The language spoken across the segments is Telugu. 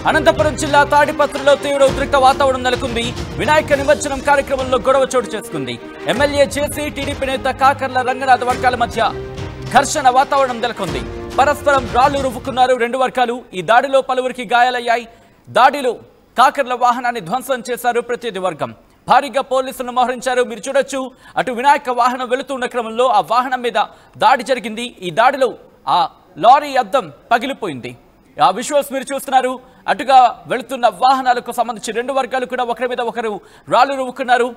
అనంతపురం జిల్లా తాడిపత్రిలో తీవ్ర ఉద్రిక్త వాతావరణం నెలకొంది. వినాయక నిమజ్జనం కార్యక్రమంలో గొడవ చోటు చేసుకుంది. ఎమ్మెల్యే జేసీ, టీడీపీ నేత కాకర్ల రంగనాథ్ వర్గాల మధ్య ఘర్షణ వాతావరణం నెలకొంది. పరస్పరం రాళ్లు రువ్వుకున్నారు రెండు వర్గాలు. ఈ దాడిలో పలువురికి గాయాలయ్యాయి. దాడిలో కాకర్ల వాహనాన్ని ధ్వంసం చేశారు ప్రతినిధి వర్గం. భారీగా పోలీసులను మోహరించారు. మీరు చూడొచ్చు, అటు వినాయక వాహనం వెళుతున్న క్రమంలో ఆ వాహనం మీద దాడి జరిగింది. ఈ దాడిలో ఆ లారీ అద్దం పగిలిపోయింది. ఆ విజువల్స్ మీరు చూస్తున్నారు. అటుగా వెళుతున్న వాహనాలకు సంబంధించి రెండు వర్గాలు కూడా ఒకరి మీద ఒకరు రాళ్లు రువ్వుకున్నారు.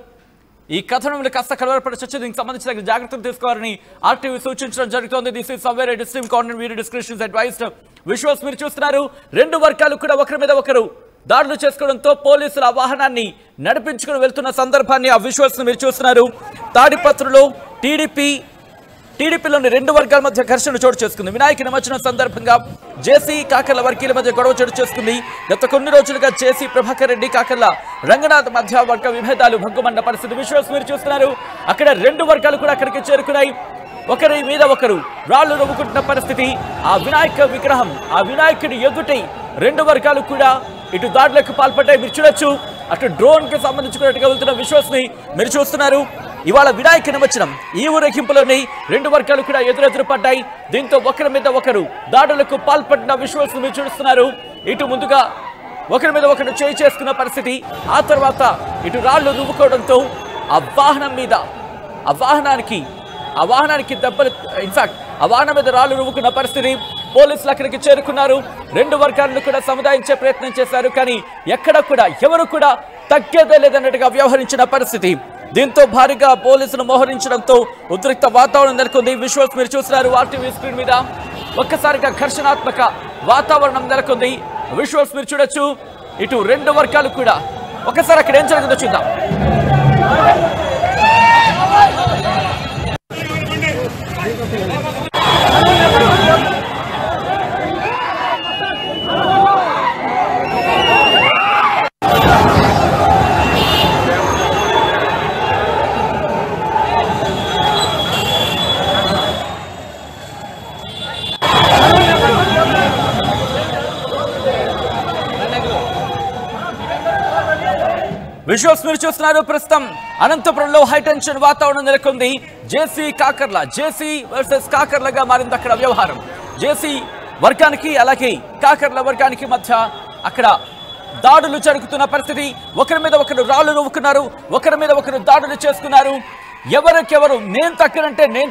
ఈ కథనంలో కాస్త కలవరపడవచ్చు. దీనికి సంబంధించిన జాగ్రత్తలు తీసుకోవాలని ఆర్టీవీ సూచించడం జరుగుతోంది. This is somewhere at extreme corner. Video description advised. Visuals మీరు చూస్తున్నారు. రెండు వర్గాలు కూడా ఒకరి మీద ఒకరు దాడులు చేసుకోవడంతో పోలీసులు ఆ వాహనాన్ని నడిపించుకుని వెళ్తున్న సందర్భాన్ని ఆ విజువల్స్ మీరు చూస్తున్నారు. తాడిపత్రిలో టీడీపీలోని రెండు వర్గాల మధ్య ఘర్షణ చోటు చేసుకుంది. వినాయక నిమజ్జనం సందర్భంగా జేసీ, కాకర్ల వర్గీయుల మధ్య గొడవ చోటు చేసుకుంది. గత కొన్ని రోజులుగా జేసీ ప్రభాకర్ రెడ్డి, కాకర్ల రంగనాథ్ మధ్య వర్గ విభేదాలు భగ్గుమన్న పరిస్థితి. విజువల్స్ మీరు చూస్తున్నారు. అక్కడ రెండు వర్గాలు కూడా అక్కడికి చేరుకున్నాయి. ఒకరి మీద ఒకరు రాళ్లు రువ్వుకుంటున్న పరిస్థితి. ఆ వినాయక విగ్రహం, ఆ వినాయకుడి ఎదుటి రెండు వర్గాలు కూడా ఇటు దాడులకు పాల్పడ్డాయి. మీరు చూడొచ్చు, అటు డ్రోన్ కి సంబంధించుకున్నట్టుగా వెళ్తున్న విజువల్స్ ని మీరు చూస్తున్నారు. ఇవాళ వినాయక నిమజ్జనం ఈ ఊరేగింపులోని రెండు వర్గాలు కూడా ఎదురెదురు పడ్డాయి. దీంతో ఒకరి మీద ఒకరు దాడులకు పాల్పడిన విజువల్స్ మీరు చూస్తున్నారు. ఇటు ముందుగా ఒకరి మీద ఒకరు చేయి చేసుకున్న పరిస్థితి. ఆ తర్వాత ఇటు రాళ్లు రువ్వుకోవడంతో ఆ వాహనానికి దెబ్బలు, ఇన్ఫాక్ట్ ఆ వాహనం మీద రాళ్లు రువ్వుకున్న పరిస్థితి. పోలీసులు అక్కడికి చేరుకున్నారు. రెండు వర్గాలను కూడా సముదాయించే ప్రయత్నం చేశారు. కానీ ఎక్కడ కూడా ఎవరు కూడా తగ్గేదే లేదన్నట్టుగా వ్యవహరించిన పరిస్థితి. దీంతో భారీగా పోలీసులు మోహరించడంతో ఉద్రిక్త వాతావరణం నెలకొంది. విజువల్స్ మీరు చూస్తున్నారు ఆర్టీవీ స్క్రీన్ మీద. ఒక్కసారిగా ఘర్షణాత్మక వాతావరణం నెలకొంది. విజువల్స్ మీరు చూడొచ్చు. ఇటు రెండు వర్గాలు కూడా ఒకసారి అక్కడ ఏం జరిగిందో చూద్దాం. విజువల్స్ మీరు చూస్తున్నారు. ప్రస్తుతం అనంతపురంలో హైటెన్షన్ వాతావరణం నెలకొంది. జేసీ వర్సెస్ కాకర్లగా మారింది అక్కడ వ్యవహారం. జేసీ వర్గానికి అలాగే కాకర్ల వర్గానికి మధ్య అక్కడ దాడులు జరుగుతున్న పరిస్థితి. ఒకరి మీద ఒకరు రాళ్లు రువ్వుకున్నారు. ఒకరి మీద ఒకరు దాడులు చేసుకున్నారు. ఎవరికెవరు నేను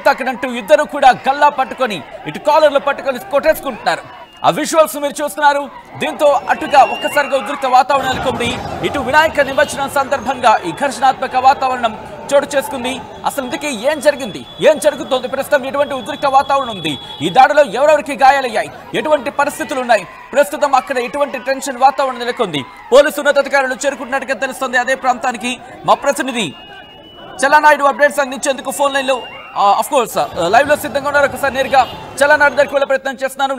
తక్కనంటూ ఇద్దరు కూడా గల్లా పట్టుకొని ఇటు కాలర్లు పట్టుకొని కొట్టేసుకుంటున్నారు. ఆ విజువల్స్ మీరు చూస్తున్నారు. దీంతో అటుగా ఒక్కసారిగా ఉద్రిక్త వాతావరణం నెలకొంది. ఇటు వినాయక నిమజ్జనం సందర్భంగా ఈ ఘర్షణాత్మక వాతావరణం చోటు చేసుకుంది. అసలు ఇందుకే ఏం జరుగుతోంది? ప్రస్తుతం ఎటువంటి ఉద్రిక్త వాతావరణం ఉంది? ఈ దాడిలో ఎవరెవరికి గాయాలయ్యాయి? ఎటువంటి పరిస్థితులు ఉన్నాయి? ప్రస్తుతం అక్కడ ఎటువంటి టెన్షన్ వాతావరణం నెలకొంది? పోలీసు ఉన్నతాధికారులు చేరుకుంటున్నట్టుగా తెలుస్తుంది. అదే ప్రాంతానికి మా ప్రతినిధి చలనాయుడు అప్డేట్స్ అందించేందుకు ఫోన్ లైన్లో ఆఫ్ కోర్స్ లైవ్ లో సిద్ధంగా ఉన్నారు. ఒకసారి నేరుగా చలనాయుడు దగ్గరికి వెళ్ళే ప్రయత్నం చేస్తున్నాను.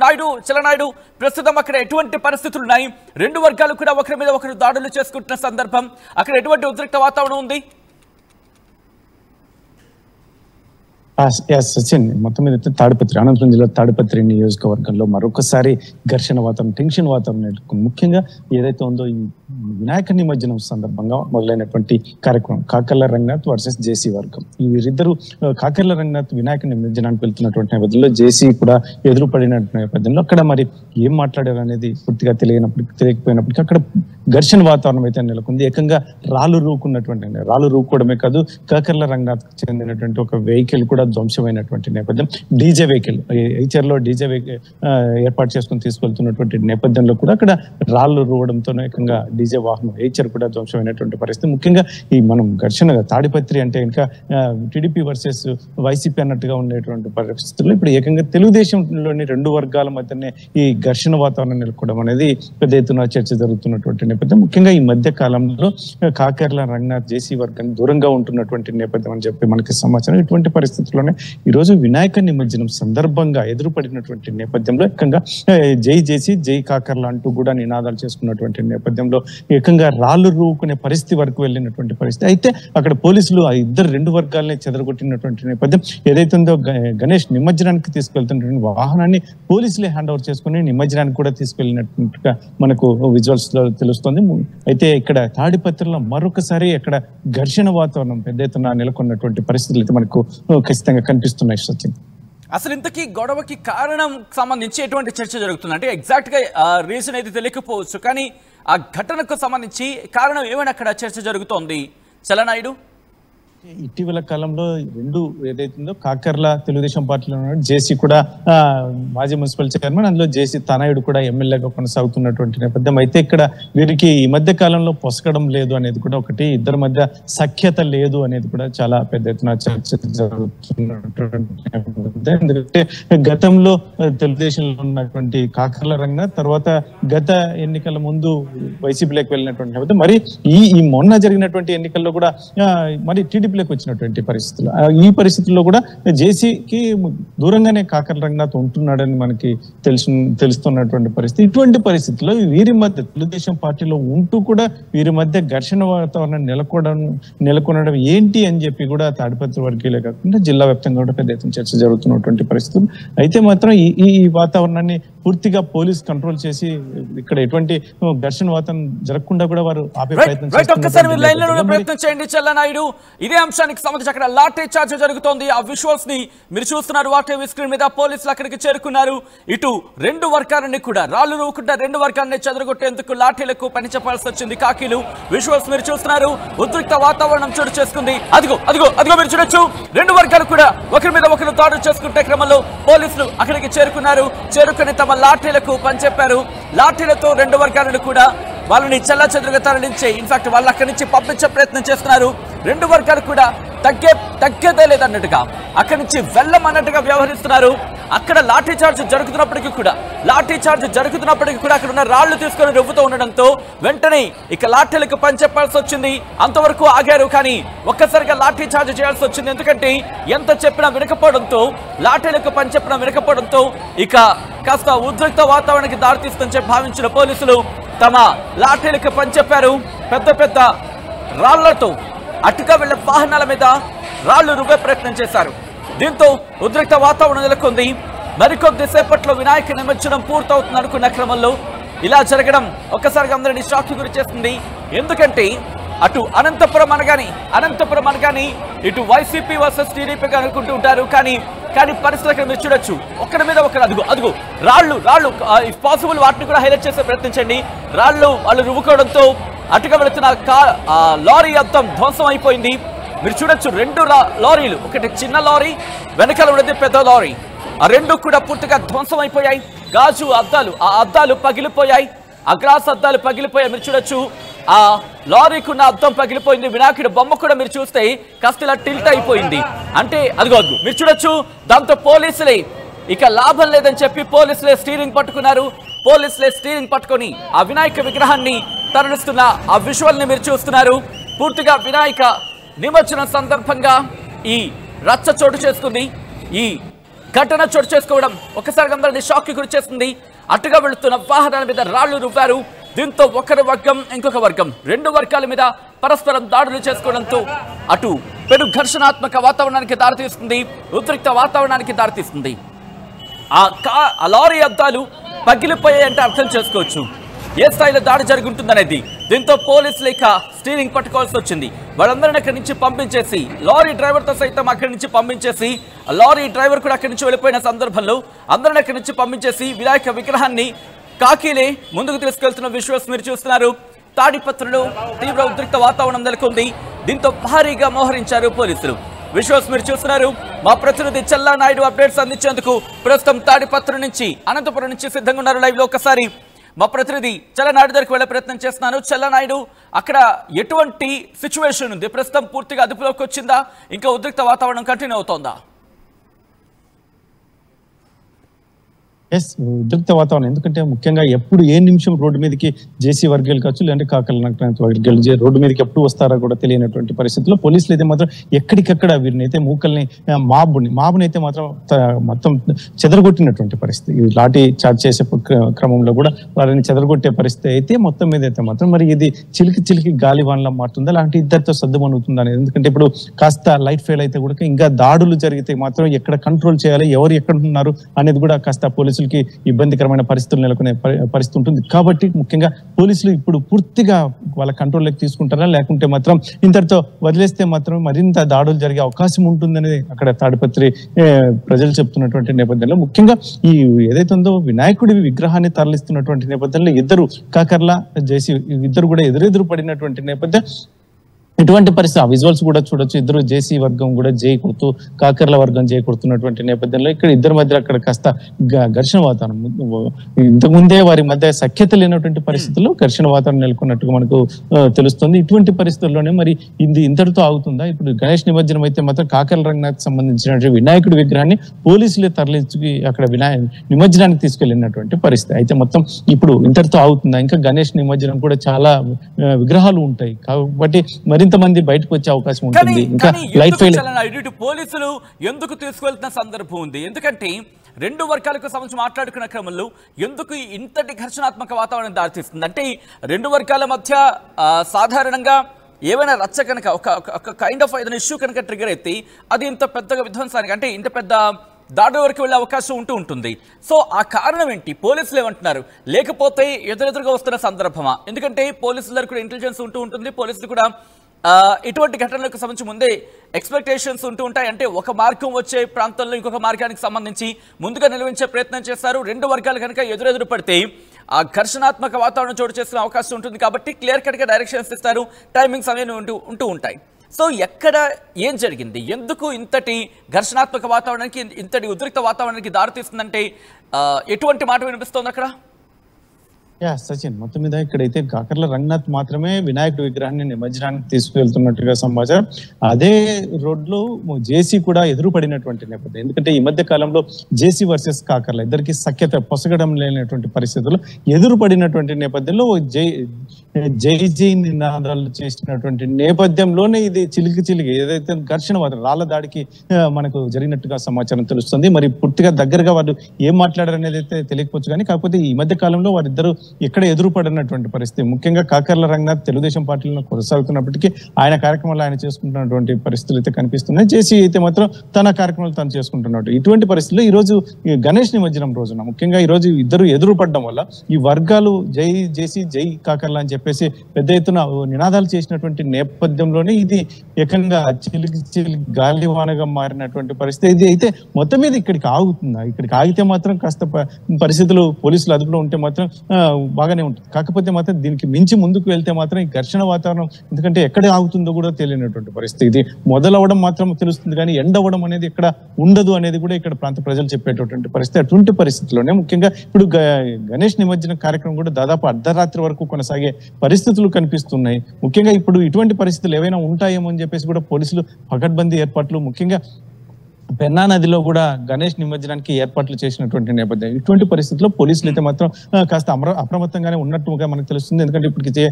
చలనాయుడు, ప్రస్తుతం అక్కడ ఎటువంటి పరిస్థితులు ఉన్నాయి? రెండు వర్గాలు కూడా ఒకరి మీద ఒకరు దాడులు చేసుకుంటున్న సందర్భం. అక్కడ ఎటువంటి ఉద్రిక్త వాతావరణం ఉంది? సచిన్, మొత్తం మీద అనంతపురం జిల్లా తాడిపత్రి నియోజకవర్గంలో మరొకసారి ఘర్షణ వాతావరణం, టెన్షన్ వాతావరణం ముఖ్యంగా ఏదైతే ఉందో ఈ వినాయక నిమజ్జనం సందర్భంగా మొదలైనటువంటి కార్యక్రమం కాకర్ల రంగనాథ్ వర్సెస్ జేసీ వర్గం. వీరిద్దరు కాకర్ల రంగనాథ్ వినాయక నిమజ్జనానికి వెళ్తున్నటువంటి నేపథ్యంలో జేసీ కూడా ఎదురుపడిన నేపథ్యంలో అక్కడ మరి ఏం మాట్లాడారు అనేది పూర్తిగా తెలియకపోయినప్పటికీ అక్కడ ఘర్షణ వాతావరణం అయితే నెలకొంది. ఏకంగా రాళ్లు రూకోవడమే కాదు, కాకర్ల రంగనాథ్ చెందినటువంటి ఒక వెహికల్ కూడా ధ్వంసమైనటువంటి నేపథ్యం. డీజే వెహికల్ హెచ్ఆర్లో ఏర్పాటు చేసుకుని తీసుకెళ్తున్నటువంటి నేపథ్యంలో కూడా అక్కడ రాళ్లు రువ్వడంతో ఏకంగా డీజే వాహనం హెచ్ఆర్ కూడా ధ్వంసమైనటువంటి పరిస్థితి. ముఖ్యంగా ఈ మనం ఘర్షణగా తాడిపత్రి అంటే ఇంకా టీడీపీ వర్సెస్ వైసీపీ అన్నట్టుగా ఉండేటువంటి పరిస్థితుల్లో ఇప్పుడు ఏకంగా తెలుగుదేశంలోని రెండు వర్గాల మధ్యనే ఈ ఘర్షణ వాతావరణం నెలకొవడం అనేది పెద్ద ఎత్తున చర్చ జరుగుతున్నటువంటి నేపథ్యం. ముఖ్యంగా ఈ మధ్య కాలంలో కాకర్ల రంగనాథ్ జేసీ వర్గాన్ని దూరంగా ఉంటున్నటువంటి నేపథ్యం అని చెప్పి మనకి సమాచారం. ఇటువంటి పరిస్థితుల్లోనే ఈ రోజు వినాయక నిమజ్జనం సందర్భంగా ఎదురుపడినటువంటి నేపథ్యంలో ఏకంగా జై జేసీ, జై కాకర్ల అంటూ కూడా నినాదాలు చేసుకున్నటువంటి నేపథ్యంలో ఏకంగా రాళ్ళు రూకునే పరిస్థితి వరకు వెళ్ళినటువంటి పరిస్థితి. అయితే అక్కడ పోలీసులు ఆ ఇద్దరు రెండు వర్గాలని చెదరగొట్టినటువంటి నేపథ్యం ఏదైతే ఉందో గణేష్ నిమజ్జనానికి తీసుకెళ్తున్నటువంటి వాహనాన్ని పోలీసులే హ్యాండ్ ఓవర్ చేసుకుని నిమజ్జనానికి కూడా తీసుకెళ్లినట్టుగా మనకు విజువల్స్ లో తెలుస్తుంది. అయితే ఇక్కడ తాడిపత్రిలో మరొకసారి అక్కడ ఘర్షణ వాతావరణం పెద్ద ఎత్తున నెలకొన్నటువంటి పరిస్థితులు అయితే మనకు ఖచ్చితంగా కనిపిస్తున్నాయి సచిన్. అసలు ఇంతకీ గొడవకి కారణం సంబంధించి ఎటువంటి చర్చ జరుగుతుంది? అంటే ఎగ్జాక్ట్ గా రీజన్ అయితే తెలియకపోవచ్చు, కానీ ఆ ఘటనకు సంబంధించి కారణం ఏమైనా అక్కడ చర్చ జరుగుతోంది చలనాయుడు? ఇటీవల కాలంలో రెండు ఏదైతుందో కాకర్ల తెలుగుదేశం పార్టీలో జేసీ కూడా మాజీ మున్సిపల్ చైర్మన్, అందులో జేసీ తనయుడు కూడా ఎమ్మెల్యేగా కొనసాగుతున్నటువంటి నేపథ్యం. అయితే ఇక్కడ వీరికి ఈ మధ్య కాలంలో పొసగడం లేదు అనేది కూడా ఒకటి, ఇద్దరి మధ్య సఖ్యత లేదు అనేది కూడా చాలా పెద్ద ఎత్తున చర్చ జరుగుతున్నటువంటి. ఎందుకంటే గతంలో తెలుగుదేశంలో ఉన్నటువంటి కాకర్ల రంగ తర్వాత గత ఎన్నికల ముందు వైసీపీలోకి వెళ్ళినటువంటి నేపథ్యం. మరి ఈ మొన్న జరిగినటువంటి ఎన్నికల్లో కూడా మరి టీడీపీలోకి వచ్చినటువంటి పరిస్థితులు, ఈ పరిస్థితుల్లో కూడా జేసీకి దూరంగానే కాకర్ల రంగనాథ్ ఉంటున్నాడని మనకి తెలుస్తున్నటువంటి పరిస్థితి. ఇటువంటి పరిస్థితుల్లో వీరి మధ్య తెలుగుదేశం పార్టీలో ఉంటూ కూడా వీరి మధ్య ఘర్షణ వాతావరణం నెలకొనడం ఏంటి అని చెప్పి కూడా తాడిపత్రి వర్గీయులే కాకుండా జిల్లా వ్యాప్తంగా కూడా పెద్ద ఎత్తున చర్చ జరుగుతున్నటువంటి పరిస్థితులు. అయితే మాత్రం ఈ వాతావరణాన్ని పూర్తిగా పోలీస్ కంట్రోల్ చేసి ఇక్కడ ఎటువంటి ఘర్షణ వాతావరణం జరగకుండా కూడా వారు ఆపే ప్రయత్నం చేస్తున్నారు. ఇదే అంశానికి సంబంధించి అక్కడ లాఠీ చార్జ్ జరుగుతోంది. ఆ విజువల్స్ ని మీరు చూస్తున్నారు వాటి స్క్రీన్ మీద. పోలీసులు అక్కడికి చేరుకున్నారు. ఇటు రెండు వర్గాలని కూడా రాళ్లు రూకుండా రెండు వర్గాలని చెదరగొట్టేందుకు లాఠీలకు పని చెప్పాల్సి వచ్చింది కాకీలు. విజువల్స్ మీరు చూస్తున్నారు. ఉద్రిక్త వాతావరణం చోటు చేసుకుంది. అదిగో మీరు చూడొచ్చు. రెండు వర్గాలు కూడా ఒకరి మీద ఒకరు దాడులు చేసుకుంటే క్రమంలో పోలీసులు అక్కడికి చేరుకున్నారు. చేరుకుని తమ లాఠీలకు పని చెప్పారు. లాఠీలతో రెండు వర్గాలను కూడా వాళ్ళని చెల్లాచెదురుగా తరలించే, ఇన్ఫాక్ట్ వాళ్ళు అక్కడి నుంచి పంపించే ప్రయత్నం చేస్తున్నారు. రెండు వర్గాలు కూడా తగ్గేదే లేదన్నట్టుగా అక్కడి నుంచి వెళ్ళమన్నట్టుగా వ్యవహరిస్తున్నారు. అక్కడ లాఠీ చార్జ్ జరుగుతున్నప్పటికీ కూడా అక్కడ ఉన్న రాళ్లు తీసుకొని రువ్వుతూ ఉండడంతో వెంటనే ఇక లాఠీలకు పని చెప్పాల్సి వచ్చింది. అంతవరకు ఆగారు, కానీ ఒక్కసారిగా లాఠీ చార్జ్ చేయాల్సి వచ్చింది. ఎందుకంటే ఎంత చెప్పినా వినకపోవడంతో, లాఠీలకు పని చెప్పినా వినకపోవడంతో ఇక కాస్త ఉద్రిక్త వాతావరణానికి దారితీస్తుందని చెప్పి భావించిన పోలీసులు తమ లాఠీలకు పని చెప్పారు. పెద్ద రాళ్లతో అటుగా వెళ్లే వాహనాల మీద రాళ్లు రువ్వే ప్రయత్నం చేశారు. దీంతో ఉద్రిక్త వాతావరణం నెలకొంది. మరికొద్ది సేపట్లో వినాయక నిమజ్జనం పూర్తవుతుంది అనుకున్న క్రమంలో ఇలా జరగడం ఒక్కసారిగా అందరినీ షాక్ గురి చేస్తుంది. ఎందుకంటే అటు అనంతపురం అనగాని ఇటు వైసీపీ వర్సెస్ టీడీపీగా అనుకుంటూ ఉంటారు. కానీ పరిస్థితి అక్కడ మీరు చూడొచ్చు. ఒకరి మీద ఒకరు అదిగో రాళ్లు ఇఫ్ పాసిబుల్ వాటిని కూడా హైలైట్ చేసే ప్రయత్నించండి. వాళ్ళు రువ్వుకోవడంతో అటుగా వెళుతున్న లారీ అద్దం ధ్వంసం అయిపోయింది. మీరు చూడొచ్చు. రెండు లారీలు, ఒకటి చిన్న లారీ, వెనకాల ఉన్నది పెద్ద లారీ. ఆ రెండు కూడా పూర్తిగా ధ్వంసం అయిపోయాయి. గాజు అద్దాలు, ఆ అద్దాలు పగిలిపోయాయి. ఆ గ్లాస్ అద్దాలు పగిలిపోయాయి. మీరు చూడొచ్చు. ఆ లారీకి ఉన్న అద్దం పగిలిపోయింది. వినాయకుడి బొమ్మ కూడా మీరు చూస్తే కాస్త ఇలా టిల్ట్ అయిపోయింది. అంటే అదిగో మీరు చూడొచ్చు. దాంతో పోలీసులే ఇక లాభం లేదని చెప్పి పోలీసులే స్టీరింగ్ పట్టుకొని ఆ వినాయక విగ్రహాన్ని తరలిస్తున్న ఆ విజువల్ ని మీరు చూస్తున్నారు. పూర్తిగా వినాయక నిమజ్జనం సందర్భంగా ఈ రచ్చ చోటు చేసుకుంది. ఈ ఘటన చోటు చేసుకోవడం ఒకసారి అందరినీ షాక్ కి గురి చేస్తుంది. అటుగా వెళుతున్న వాహనాల మీద రాళ్లు రువ్వారు. దీంతో ఒకరి వర్గం ఇంకొక వర్గం, రెండు వర్గాల మీద పరస్పరం దాడులు చేసుకోవడంతో అటు పెను ఘర్షణాత్మక వాతావరణానికి దారితీస్తుంది, ఉద్రిక్త వాతావరణానికి దారితీస్తుంది. ఆ లారీ అద్దాలు పగిలిపోయాయంటే అర్థం చేసుకోవచ్చు ఏ స్థాయిలో దాడి జరుగుతుందనేది. దీంతో పోలీసులు ఇక స్టీరింగ్ పట్టుకోవాల్సి వచ్చింది. వాళ్ళందరినీ అక్కడి నుంచి పంపించేసి, లారీ డ్రైవర్తో సైతం అక్కడి నుంచి పంపించేసి, లారీ డ్రైవర్ కూడా అక్కడి నుంచి వెళ్ళిపోయిన సందర్భంలో అందరిని అక్కడి నుంచి పంపించేసి వినాయక విగ్రహాన్ని కాకీలే ముందుకు తీసుకెళ్తున్న విజువల్స్ మీరు చూస్తున్నారు. తాడిపత్రిలో తీవ్ర ఉద్రిక్త వాతావరణం నెలకొంది. దీంతో భారీగా మోహరించారు పోలీసులు. విజువల్స్ మీరు చూస్తున్నారు. మా ప్రతినిధి చల్లానాయుడు అప్డేట్స్ అందించేందుకు ప్రస్తుతం తాడిపత్రి నుంచి, అనంతపురం నుంచి సిద్ధంగా ఉన్నారు. లైవ్ లో ఒకసారి మా ప్రతినిధి చల్లనాయుడు దగ్గరికి వెళ్లే ప్రయత్నం చేస్తున్నాను. చల్లనాయుడు, అక్కడ ఎటువంటి సిచ్యువేషన్ ఉంది? ప్రస్తుతం పూర్తిగా అదుపులోకి వచ్చిందా? ఇంకా ఉద్రిక్త వాతావరణం కంటిన్యూ అవుతోందా? ఎస్, ఉద్రిక్త వాతావరణం. ఎందుకంటే ముఖ్యంగా ఎప్పుడు ఏ నిమిషం రోడ్డు మీదకి జేసీ వర్గాలు కావచ్చు, లేదంటే కాకర్ల వర్గాలు రోడ్డు మీదకి ఎప్పుడు వస్తారో కూడా తెలియనటువంటి పరిస్థితుల్లో పోలీసులు అయితే మాత్రం ఎక్కడికక్కడ వీరిని అయితే మూకల్ని మాబుని అయితే మాత్రం మొత్తం చెదరగొట్టినటువంటి పరిస్థితి. ఈ లాఠీ చార్జ్ చేసే క్రమంలో కూడా వారిని చెదరగొట్టే పరిస్థితి అయితే మొత్తం మీద అయితే మాత్రం మరి ఇది చిలికి గాలివాన్లా మారుతుందా, అలాంటి ఇద్దరితో సర్దుమనుగుతుందా అనేది. ఎందుకంటే ఇప్పుడు కాస్త లైట్ ఫెయిల్ అయితే కూడా ఇంకా దాడులు జరిగితే మాత్రం ఎక్కడ కంట్రోల్ చేయాలి, ఎవరు ఎక్కడ ఉన్నారు అనేది కూడా కాస్త పోలీసులకి ఇబ్బందికరమైన పరిస్థితులు నెలకొనే పరిస్థితి ఉంటుంది. కాబట్టి ముఖ్యంగా పోలీసులు ఇప్పుడు పూర్తిగా వాళ్ళ కంట్రోల్లోకి తీసుకుంటారా, లేకుంటే మాత్రం ఇంతటితో వదిలేస్తే మాత్రం మరింత దాడులు జరిగే అవకాశం ఉంటుందని అక్కడ తాడిపత్రి ప్రజలు చెప్తున్నటువంటి నేపథ్యంలో, ముఖ్యంగా ఈ ఏదైతే ఉందో వినాయకుడి విగ్రహాన్ని తరలిస్తున్నటువంటి నేపథ్యంలో ఇద్దరు కాకర్ల జేసీ ఇద్దరు కూడా ఎదురెదురు పడినటువంటి నేపథ్యం. ఇటువంటి పరిస్థితి ఆ విజువల్స్ కూడా చూడొచ్చు. ఇద్దరు జేసీ వర్గం కూడా జై కొడుతూ కాకర్ల వర్గం జై కొడుతున్నటువంటి నేపథ్యంలో ఇక్కడ ఇద్దరి మధ్య అక్కడ కాస్త ఘర్షణ వాతావరణం, ఇంతకుముందే వారి మధ్య సఖ్యత లేనటువంటి పరిస్థితుల్లో ఘర్షణ వాతావరణం నెలకొన్నట్టుగా మనకు తెలుస్తుంది. ఇటువంటి పరిస్థితుల్లోనే మరి ఇది ఇంతటితో ఆగుతుందా? ఇప్పుడు గణేష్ నిమజ్జనం అయితే మాత్రం కాకర్ల రంగనాథ్ సంబంధించినటువంటి వినాయకుడి విగ్రహాన్ని పోలీసులే తరలించి అక్కడ నిమజ్జనానికి తీసుకెళ్లినటువంటి పరిస్థితి అయితే మొత్తం ఇప్పుడు ఇంతటితో ఆగుతుందా? ఇంకా గణేష్ నిమజ్జనం కూడా చాలా విగ్రహాలు ఉంటాయి కాబట్టి మరి మంది బయటకు వచ్చే అవకాశం ఉంటుంది. ఇంకా లైట్ ఫెయిల్ పోలీసులు ఎందుకు తీసుకెళ్తున్న సందర్భం ఉంది. ఎందుకంటే రెండు వర్గాలకు సంబంధించి మాట్లాడుకున్న క్రమంలో ఎందుకు ఇంతటి ఘర్షణాత్మక వాతావరణం దారితీస్తుంది అంటే రెండు వర్గాల మధ్య సాధారణంగా ఏమైనా రచ్చ కనుక ఒక కైండ్ ఆఫ్ ఏదైనా ఇష్యూ కనుక ట్రిగర్ అయితే అది ఇంత పెద్దగా విధ్వంసానికి అంటే ఇంత పెద్ద దాడి వరకు వెళ్ళే అవకాశం ఉంటుంది. సో ఆ కారణం ఏంటి? పోలీసులు ఏమంటున్నారు? లేకపోతే ఎదురెదురుగా వస్తున్న సందర్భమా? ఎందుకంటే పోలీసుల కూడా ఇంటెలిజెన్స్ ఉంటుంది. పోలీసులు కూడా ఇటువంటి ఘటనలకు సంబంధించి ముందే ఎక్స్పెక్టేషన్స్ ఉంటాయి. అంటే ఒక మార్గం వచ్చే ప్రాంతంలో ఇంకొక మార్గానికి సంబంధించి ముందుగా నిలవించే ప్రయత్నం చేస్తారు. రెండు వర్గాలు కనుక ఎదురెదురు పడితే ఆ ఘర్షణాత్మక వాతావరణం చోటు చేసుకునే అవకాశం ఉంటుంది. కాబట్టి క్లియర్ కట్గా డైరెక్షన్స్ ఇస్తారు, టైమింగ్స్ అనేవి ఉంటూ ఉంటాయి. సో ఎక్కడ ఏం జరిగింది? ఎందుకు ఇంతటి ఘర్షణాత్మక వాతావరణానికి ఇంతటి ఉద్రిక్త వాతావరణానికి దారితీస్తుందంటే ఎటువంటి మాట వినిపిస్తోంది అక్కడ? సచిన్, మొత్తం మీద ఇక్కడైతే కాకర్ల రంగనాథ్ మాత్రమే వినాయకుడి విగ్రహాన్ని నిమజ్జనానికి తీసుకువెళ్తున్నట్టుగా సమాచారం. అదే రోడ్లో జేసీ కూడా ఎదురుపడినటువంటి నేపథ్యం. ఎందుకంటే ఈ మధ్య కాలంలో జేసీ వర్సెస్ కాకర్ల ఇద్దరికి సఖ్యత పొసగడం లేనటువంటి పరిస్థితుల్లో ఎదురుపడినటువంటి నేపథ్యంలో జై నినాదాలు చేసినటువంటి నేపథ్యంలోనే ఇది చిలికి ఏదైతే ఘర్షణ రాళ్ల దాడికి మనకు జరిగినట్టుగా సమాచారం తెలుస్తుంది. మరి పూర్తిగా దగ్గరగా వాళ్ళు ఏం మాట్లాడారనేది అయితే తెలియకపోవచ్చు కానీ కాకపోతే ఈ మధ్య కాలంలో వారిద్దరు ఎక్కడ ఎదురుపడినటువంటి పరిస్థితి. ముఖ్యంగా కాకర్ల రంగనాథ్ తెలుగుదేశం పార్టీలో కొనసాగుతున్నప్పటికీ ఆయన కార్యక్రమాలు ఆయన చేసుకుంటున్నటువంటి పరిస్థితులు అయితే కనిపిస్తున్నాయి. జేసీ అయితే మాత్రం తన కార్యక్రమాలు తను చేసుకుంటున్నట్టు. ఇటువంటి పరిస్థితుల్లో ఈ రోజు గణేష్ నిమజ్జనం రోజున ముఖ్యంగా ఈ రోజు ఇద్దరు ఎదురుపడడం వల్ల ఈ వర్గాలు జై జేసీ జై కాకర్ల అని చెప్పేసి పెద్ద ఎత్తున నినాదాలు చేసినటువంటి నేపథ్యంలోనే ఇది ఏకంగా చిలికి గాలివానగా మారినటువంటి పరిస్థితి. ఇది అయితే మొత్తం మీద ఇక్కడికి ఆగుతుందా? ఇక్కడికి ఆగితే మాత్రం కాస్త పరిస్థితులు పోలీసులు అదుపులో ఉంటే మాత్రం బాగానే ఉంటుంది. కాకపోతే మాత్రం దీనికి మించి ముందుకు వెళ్తే మాత్రం ఈ ఘర్షణ వాతావరణం ఎందుకంటే ఎక్కడ ఆగుతుందో కూడా తెలియనటువంటి పరిస్థితి. ఇది మొదలవడం మాత్రం తెలుస్తుంది కానీ ఎండవడం అనేది ఇక్కడ ఉండదు అనేది కూడా ఇక్కడ ప్రాంత ప్రజలు చెప్పేటటువంటి పరిస్థితి. అటువంటి పరిస్థితుల్లోనే ముఖ్యంగా ఇప్పుడు గణేష్ నిమజ్జన కార్యక్రమం కూడా దాదాపు అర్ధరాత్రి వరకు కొనసాగే పరిస్థితులు కనిపిస్తున్నాయి. ముఖ్యంగా ఇప్పుడు ఇటువంటి పరిస్థితులు ఏవైనా ఉంటాయేమో అని చెప్పేసి కూడా పోలీసులు పకడ్బందీ ఏర్పాట్లు ముఖ్యంగా పెన్నా నదిలో కూడా గణేష్ నిమజ్జనానికి ఏర్పాట్లు చేసినటువంటి నేపథ్యం. ఇటువంటి పరిస్థితుల్లో పోలీసులు అయితే మాత్రం కాస్త అప్రమత్తంగానే ఉన్నట్టుగా మనకు తెలుస్తుంది. ఎందుకంటే ఇప్పటికి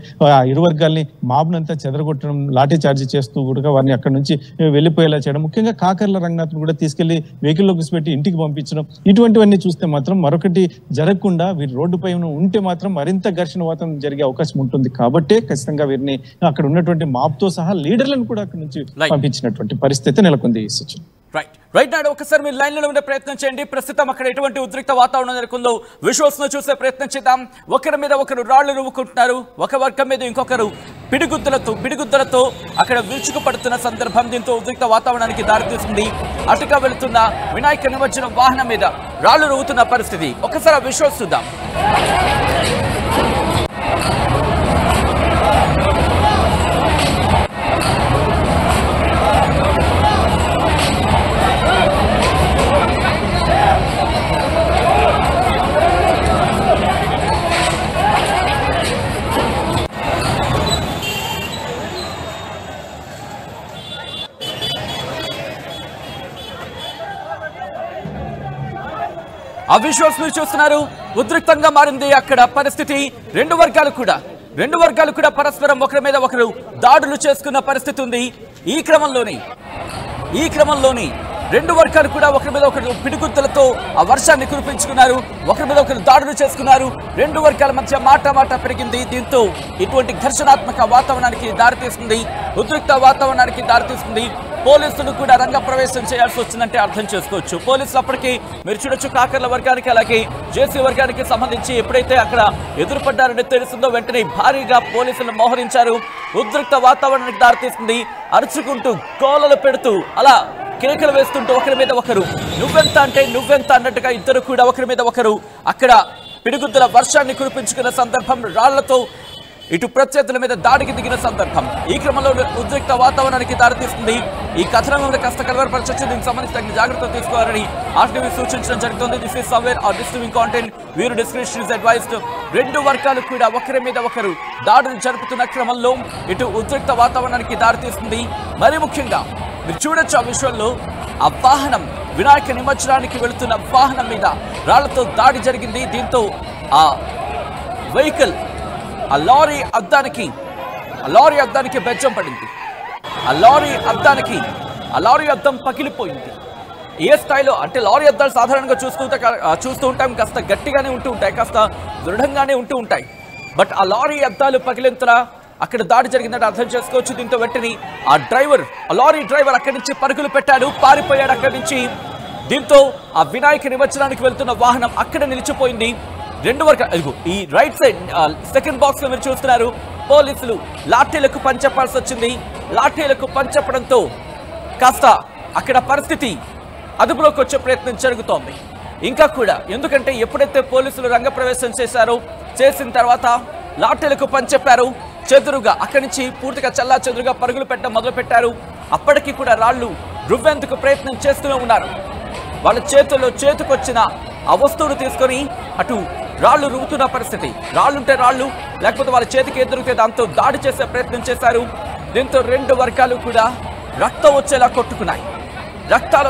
ఇరు వర్గాల్ని మాబునంతా చెదరగొట్టడం, లాఠీ చార్జ్ చేస్తూ కూడా వారిని అక్కడి నుంచి వెళ్ళిపోయేలా చేయడం, ముఖ్యంగా కాకర్ల రంగనాథ్ కూడా తీసుకెళ్లి వెహికల్లో కూర్చోబెట్టి ఇంటికి పంపించడం, ఇటువంటివన్నీ చూస్తే మాత్రం మరొకటి జరగకుండా వీరి రోడ్డుపై ఉంటే మాత్రం మరింత ఘర్షణ వాతావరణం జరిగే అవకాశం ఉంటుంది. కాబట్టే ఖచ్చితంగా వీరిని అక్కడ ఉన్నటువంటి మాబ్తో సహా లీడర్లను కూడా అక్కడి నుంచి పంపించినటువంటి పరిస్థితి నెలకొంది. రైట్ నాడు ఒకసారి మీరు లైన్లో ఉండే ప్రయత్నం చేయండి. ప్రస్తుతం అక్కడ ఎటువంటి ఉద్రిక్త వాతావరణం నెలకొందో విజువల్స్ ను చూసే ప్రయత్నం చేద్దాం. ఒకరి మీద ఒకరు రాళ్లు రువ్వుకుంటున్నారు, ఒక వర్గం మీద ఇంకొకరు పిడిగుద్దలతో అక్కడ విరుచుకుపడుతున్న సందర్భం. దీంతో ఉద్రిక్త వాతావరణానికి దారితీస్తుంది. అటుగా వెళుతున్న వినాయక నిమజ్జనం వాహనం మీద రాళ్లు రువ్వుతున్న పరిస్థితి. ఒకసారి ఆ విజువల్స్ చూద్దాం. ఆ విజువల్స్ మీరు చూస్తున్నారు. ఉద్రిక్తంగా మారింది అక్కడ పరిస్థితి. రెండు వర్గాలు కూడా పరస్పరం ఒకరి మీద ఒకరు దాడులు చేసుకున్న పరిస్థితి ఉంది. ఈ క్రమంలోని రెండు వర్గాలు కూడా ఒకరి మీద ఒకరు పిడిగుద్దలతో ఆ వర్షాన్ని కురిపించుకున్నారు. ఒకరి మీద ఒకరు దాడులు చేసుకున్నారు. రెండు వర్గాల మధ్య మాట పెరిగింది. దీంతో ఇటువంటి ఘర్షణాత్మక వాతావరణానికి దారితీస్తుంది, ఉద్రిక్త వాతావరణానికి దారితీస్తుంది. పోలీసులు కూడా రంగ ప్రవేశం చేయాల్సి వచ్చిందంటే అర్థం చేసుకోవచ్చు. పోలీసులు అప్పటికి మీరు చూడొచ్చు కాకర్ల వర్గానికి అలాగే జేసీ వర్గానికి సంబంధించి ఎప్పుడైతే అక్కడ ఎదురుపడ్డారని తెలిసిందో వెంటనే భారీగా పోలీసులు మోహరించారు. ఉద్రిక్త వాతావరణానికి దారితీస్తుంది. అరుచుకుంటూ గోలలు పెడుతూ అలా కేకలు వేస్తుంటూ ఒకరి మీద ఒకరు నువ్వెంత అంటే నువ్వెంత అన్నట్టుగా ఇద్దరు కూడా ఒకరి మీద ఒకరు అక్కడ పిడిగుద్దుల వర్షాన్ని కురిపించుకున్న సందర్భం, రాళ్లతో ఇటు ప్రత్యర్థుల మీద దాడికి దిగిన సందర్భం ఈ క్రమంలో ఉద్రిక్త వాతావరణానికి దారితీస్తుంది. ఈ కథనంలో కాస్త కలవరపరచొచ్చు. దీనికి సంబంధించి తగిన జాగ్రత్తలు తీసుకోవాలని ఆర్టీవీ సూచించడం జరుగుతుంది. This is somewhere are disturbing content, వీరు డిస్క్రిప్షన్ ఇస్ అడ్వైజ్డ్. రెండు వర్గాలు కూడా ఒకరి మీద ఒకరు దాడులు జరుపుతున్న క్రమంలో ఇటు ఉద్రిక్త వాతావరణానికి దారితీస్తుంది. మరి ముఖ్యంగా మీరు చూడొచ్చు ఆ విషయంలో ఆ వాహనం వినాయక నిమజ్జనానికి వెళుతున్న వాహనం మీద రాళ్లతో దాడి జరిగింది. దీంతో ఆ వెహికల్ ఆ లారీ అద్దానికి బెజ్జం పడింది. ఆ లారీ అద్దం పగిలిపోయింది. ఏ స్థాయిలో అంటే లారీ అద్దాలు సాధారణంగా చూస్తూ ఉంటాం, కాస్త గట్టిగానే ఉంటూ ఉంటాయి, కాస్త దృఢంగానే ఉంటూ ఉంటాయి. బట్ ఆ లారీ అద్దాలు పగిలింతలా అక్కడ దాడి జరిగిందంటే అర్థం చేసుకోవచ్చు. దీంతో వెంటనే ఆ లారీ డ్రైవర్ అక్కడి నుంచి పరుగులు పెట్టాడు, పారిపోయాడు అక్కడి నుంచి. దీంతో ఆ వినాయక నిమజ్జనానికి వెళ్తున్న వాహనం అక్కడ నిలిచిపోయింది. రెండు వర్గాలు ఈ రైట్ సైడ్ సెకండ్ బాక్స్ లో మీరు చూస్తున్నారు. పోలీసులు లాఠీలకు పంచెప్పాల్సి వచ్చింది. లాఠీలకు పంచెప్పడంతో కాస్త అక్కడ పరిస్థితి అదుపులోకి వచ్చే ప్రయత్నం జరుగుతోంది. ఇంకా కూడా ఎందుకంటే ఎప్పుడైతే పోలీసులు రంగప్రవేశం చేసిన తర్వాత లాఠీలకు పంచెప్పారు, చెదురుగా అక్కడి నుంచి పూర్తిగా చల్లా చెదురుగా పరుగులు పెట్టడం మొదలు పెట్టారు. అప్పటికీ కూడా రాళ్లు రువ్వేందుకు ప్రయత్నం చేస్తూనే ఉన్నారు. వాళ్ళ చేతుకొచ్చిన ఆ వస్తువును తీసుకొని అటు రాళ్లు రువ్వుతున్న పరిస్థితి. రాళ్లుంటే రాళ్లు, లేకపోతే వాళ్ళ చేతికి ఎదురుతే దాంతో దాడి చేసే ప్రయత్నం చేశారు. దీంతో రెండు వర్గాలు కూడా రక్తాలు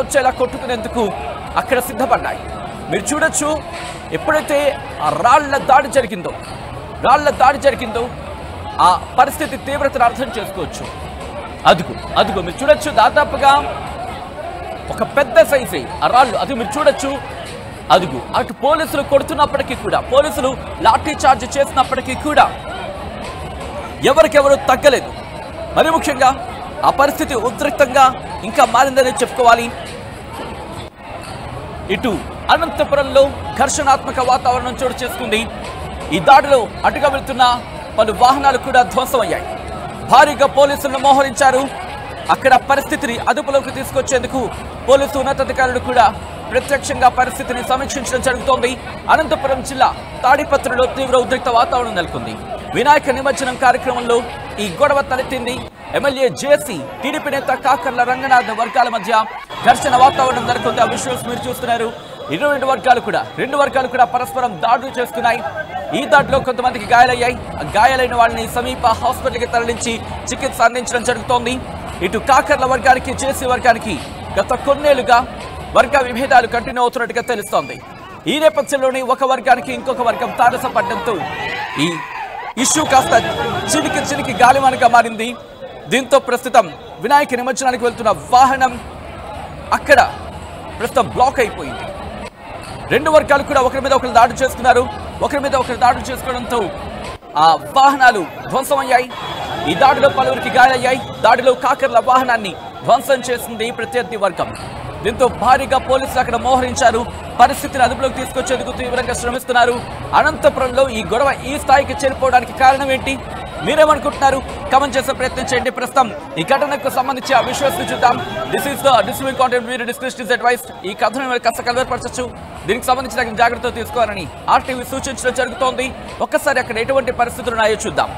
వచ్చేలా కొట్టుకునేందుకు అక్కడ సిద్ధపడ్డాయి. మీరు చూడొచ్చు ఎప్పుడైతే ఆ రాళ్ల దాడి జరిగిందో ఆ పరిస్థితి తీవ్రతను అర్థం చేసుకోవచ్చు. అదుగు మీరు చూడొచ్చు, దాదాపుగా ఒక పెద్ద సైజు ఆ రాళ్ళు. అది మీరు చూడొచ్చు. అటు పోలీసులు కొడుతున్నప్పటికీ కూడా, పోలీసులు లాఠీ చార్జ్ చేసినప్పటికీ కూడా ఎవరికెవరు తగ్గలేదు. మరి ముఖ్యంగా ఆ పరిస్థితి ఉద్రిక్తంగా ఇంకా మారిందని చెప్పుకోవాలి. ఇటు అనంతపురంలో ఘర్షణాత్మక వాతావరణం చోటు చేసుకుంది. ఈ దాడిలో అటుగా వెళ్తున్న పలు వాహనాలు కూడా ధ్వంసమయ్యాయి. భారీగా పోలీసులను మోహరించారు. అక్కడ పరిస్థితిని అదుపులోకి తీసుకొచ్చేందుకు పోలీసు ఉన్నతాధికారులు కూడా ప్రత్యక్షంగా పరిస్థితిని సమీక్షించడం జరుగుతోంది. అనంతపురం జిల్లా తాడిపత్రిలో తీవ్ర ఉద్రిక్త వాతావరణం నెలకొంది. వినాయక నిమజ్జనం కార్యక్రమంలో ఈ గొడవ తలెత్తింది. ఎమ్మెల్యే జేసీ, టీడీపీ నేత కాకర్ల రంగనాథ్ వర్గాల మధ్య ఘర్షణ వాతావరణం నెలకొంది. ఆ విజువల్స్ మీరు చూస్తున్నారు. రెండు వర్గాలు కూడా పరస్పరం దాడులు చేస్తున్నాయి. ఈ దాడిలో కొంతమందికి గాయాలయ్యాయి. గాయాలైన వాళ్ళని సమీప హాస్పిటల్కి తరలించి చికిత్స అందించడం జరుగుతోంది. ఇటు కాకర్ల వర్గానికి జేసీ వర్గానికి గత కొన్నేళ్లుగా వర్గ విభేదాలు కంటిన్యూ అవుతున్నట్టుగా తెలుస్తోంది. ఈ నేపథ్యంలోనే ఒక వర్గానికి ఇంకొక వర్గం తారసపడడంతో ఈ ఇష్యూ కాస్త చిలికి గాలివానగా మారింది. దీంతో ప్రస్తుతం వినాయక నిమజ్జనానికి వెళ్తున్న వాహనం అక్కడ ప్రస్తుతం బ్లాక్ అయిపోయింది. రెండు వర్గాలు కూడా ఒకరి మీద ఒకరు దాడులు చేసుకోవడంతో ఆ వాహనాలు ధ్వంసమయ్యాయి. ఈ దాడిలో పలువురికి గాయాలయ్యాయి. దాడిలో కాకర్ల వాహనాన్ని ధ్వంసం చేసింది ప్రత్యర్థి వర్గం. దీంతో భారీగా పోలీసులు అక్కడ మోహరించారు. పరిస్థితిని అదుపులోకి తీసుకొచ్చేందుకు తీవ్రంగా శ్రమిస్తున్నారు. అనంతపురంలో ఈ గొడవ ఈ స్థాయికి చేరిపోవడానికి కారణం ఏంటి? మీరేమనుకుంటున్నారు? కమెంట్ చేసే ప్రయత్నం చేయండి. ప్రస్తుతం ఈ ఘటనకు సంబంధించి ఆ విషయాన్ని చూద్దాం. This is the distributing content, వీరు డిస్క్రిప్షన్ ఇస్ అడ్వైజ్డ్. ఈ కథను కాస్త కలవరపరచొచ్చు. దీనికి సంబంధించి తగిన జాగ్రత్తలు తీసుకోవాలని ఆర్టీవీ సూచించడం జరుగుతోంది. ఒక్కసారి అక్కడ ఎటువంటి పరిస్థితులు ఉన్నాయో చూద్దాం.